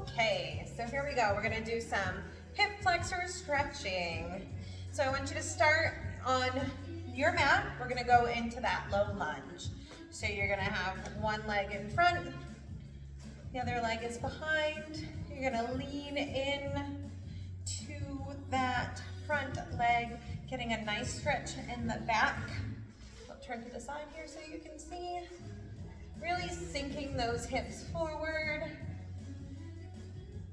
Okay, so here we go. We're gonna do some hip flexor stretching. So I want you to start on your mat. We're gonna go into that low lunge. So you're gonna have one leg in front, the other leg is behind. You're gonna lean in to that front leg, getting a nice stretch in the back. I'll turn to the side here so you can see. Really sinking those hips forward.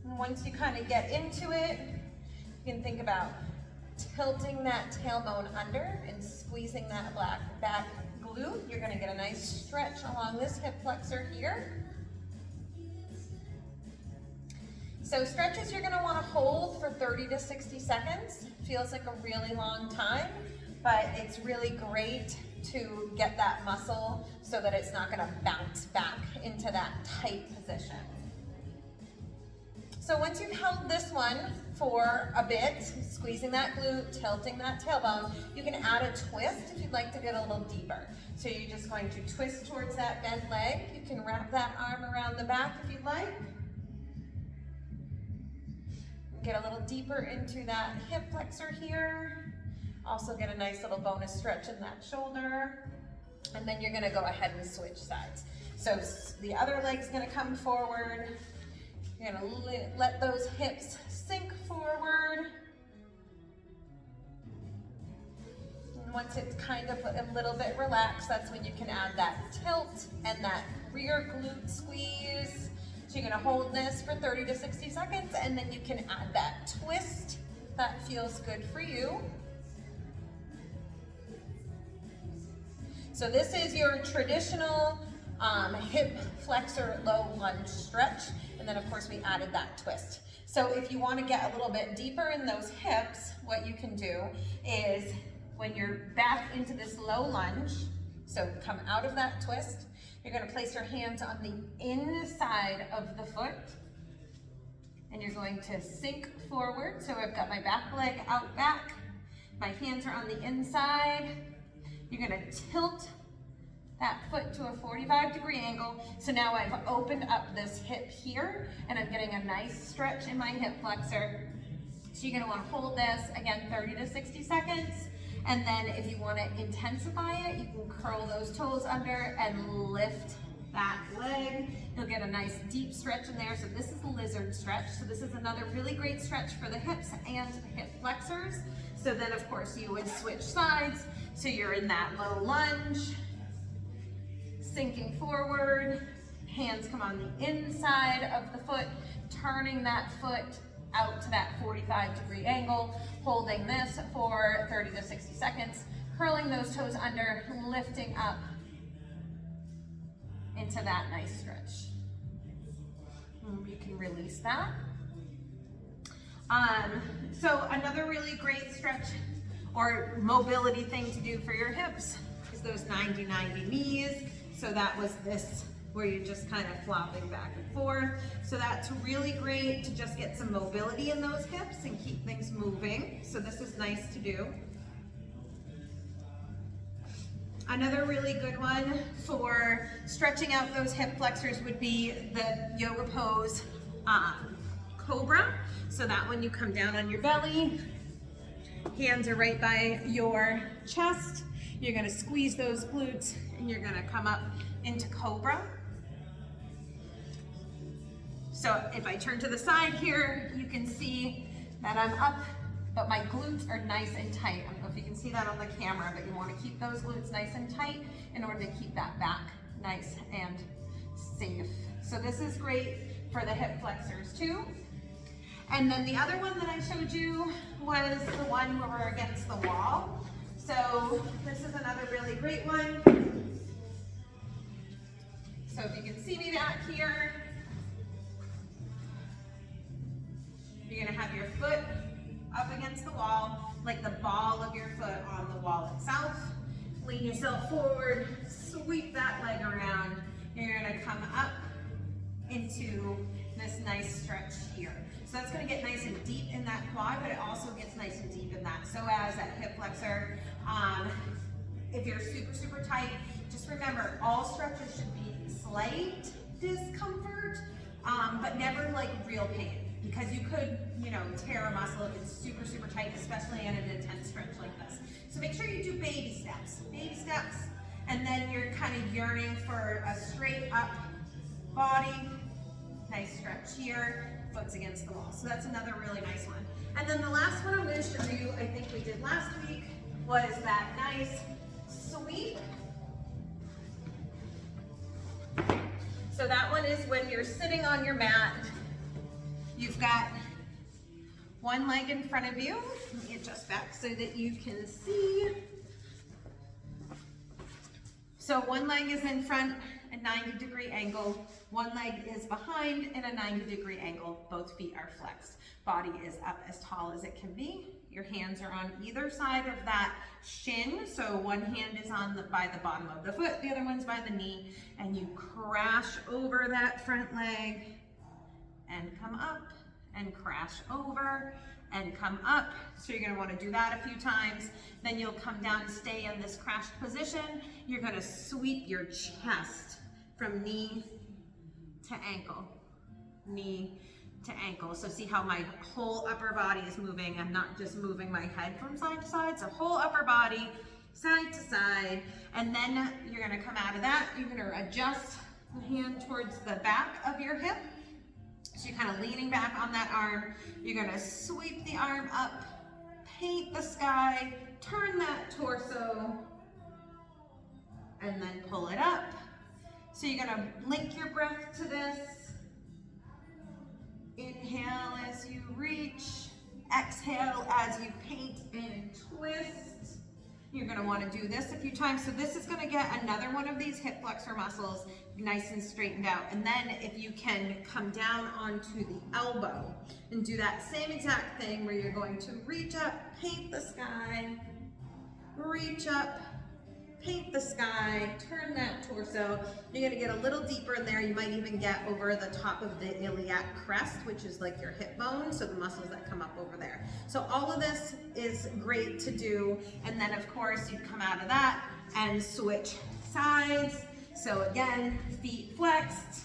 And once you kind of get into it, you can think about tilting that tailbone under and squeezing that back glute. You're gonna get a nice stretch along this hip flexor here. So stretches you're gonna wanna hold for 30 to 60 seconds. Feels like a really long time, but it's really great to get that muscle so that it's not gonna bounce back into that tight position. So once you've held this one for a bit, squeezing that glute, tilting that tailbone, you can add a twist if you'd like to get a little deeper. So you're just going to twist towards that bent leg. You can wrap that arm around the back if you'd like. Get a little deeper into that hip flexor here. Also get a nice little bonus stretch in that shoulder. And then you're gonna go ahead and switch sides. So the other leg's gonna come forward. You're gonna let those hips sink forward. And once it's kind of a little bit relaxed, that's when you can add that tilt and that rear glute squeeze. So you're gonna hold this for 30 to 60 seconds, and then you can add that twist. That feels good for you. So this is your traditional hip flexor low lunge stretch. And then of course we added that twist. So if you want to get a little bit deeper in those hips, what you can do is when you're back into this low lunge, so come out of that twist, you're going to place your hands on the inside of the foot and you're going to sink forward. So I've got my back leg out back, my hands are on the inside. You're going to tilt that foot to a 45-degree angle. So now I've opened up this hip here and I'm getting a nice stretch in my hip flexor. So you're gonna wanna hold this, again, 30 to 60 seconds. And then if you wanna intensify it, you can curl those toes under and lift that leg. You'll get a nice deep stretch in there. So this is a lizard stretch. So this is another really great stretch for the hips and the hip flexors. So then of course you would switch sides. So you're in that low lunge, sinking forward, hands come on the inside of the foot, turning that foot out to that 45-degree angle, holding this for 30 to 60 seconds, curling those toes under, lifting up into that nice stretch. You can release that. So another really great stretch or mobility thing to do for your hips is those 90-90 knees. So that was this, where you're just kind of flopping back and forth. So that's really great to just get some mobility in those hips and keep things moving. So this is nice to do. Another really good one for stretching out those hip flexors would be the yoga pose cobra. So that one you come down on your belly, hands are right by your chest. You're gonna squeeze those glutes and you're gonna come up into cobra. So if I turn to the side here, you can see that I'm up, but my glutes are nice and tight. I don't know if you can see that on the camera, but you wanna keep those glutes nice and tight in order to keep that back nice and safe. So this is great for the hip flexors too. And then the other one that I showed you was the one where we're against the wall. So this is another really great one. So if you can see me back here, you're gonna have your foot up against the wall, like the ball of your foot on the wall itself. Lean yourself forward, sweep that leg around. You're gonna come up into this nice stretch here. So that's gonna get nice and deep in that quad, but it also gets nice and deep in that psoas, that hip flexor. If you're super, super tight, just remember all stretches should be slight discomfort, but never like real pain, because you could, you know, tear a muscle if it's super, super tight, especially in an intense stretch like this. So make sure you do baby steps, and then you're kind of yearning for a straight up body. Nice stretch here, foot's against the wall. So that's another really nice one. And then the last one I'm going to show you, I think we did last week, was that nice sweep. So that one is when you're sitting on your mat, you've got one leg in front of you. Let me adjust back so that you can see. So one leg is in front, a 90-degree angle. One leg is behind in a 90-degree angle. Both feet are flexed. Body is up as tall as it can be. Your hands are on either side of that shin. So one hand is on by the bottom of the foot, the other one's by the knee, and you crash over that front leg and come up and crash over and come up. So you're gonna wanna do that a few times. Then you'll come down and stay in this crashed position. You're gonna sweep your chest from knee to ankle, knee to ankle. So see how my whole upper body is moving. I'm not just moving my head from side to side. So whole upper body, side to side. And then you're gonna come out of that. You're gonna adjust the hand towards the back of your hip. So you're kind of leaning back on that arm. You're gonna sweep the arm up, paint the sky, turn that torso, and then pull it up. So you're gonna link your breath to this. Inhale as you reach, exhale as you paint and twist. You're gonna wanna do this a few times. So this is gonna get another one of these hip flexor muscles nice and straightened out. And then if you can come down onto the elbow and do that same exact thing where you're going to reach up, paint the sky, reach up, paint the sky, turn that torso. You're gonna get a little deeper in there. You might even get over the top of the iliac crest, which is like your hip bone, so the muscles that come up over there. So all of this is great to do. And then of course you come out of that and switch sides. So again, feet flexed,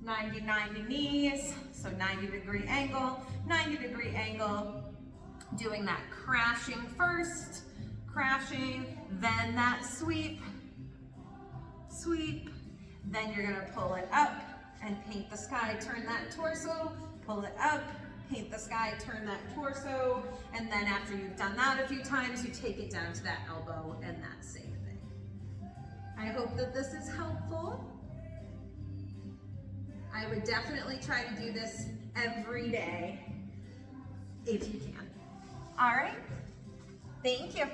90-90 knees, so 90-degree angle, 90-degree angle, doing that crashing first, crashing, then that sweep, sweep, then you're gonna pull it up and paint the sky, turn that torso, pull it up, paint the sky, turn that torso, and then after you've done that a few times, you take it down to that elbow and that same thing. I hope that this is helpful. I would definitely try to do this every day if you can. All right, thank you.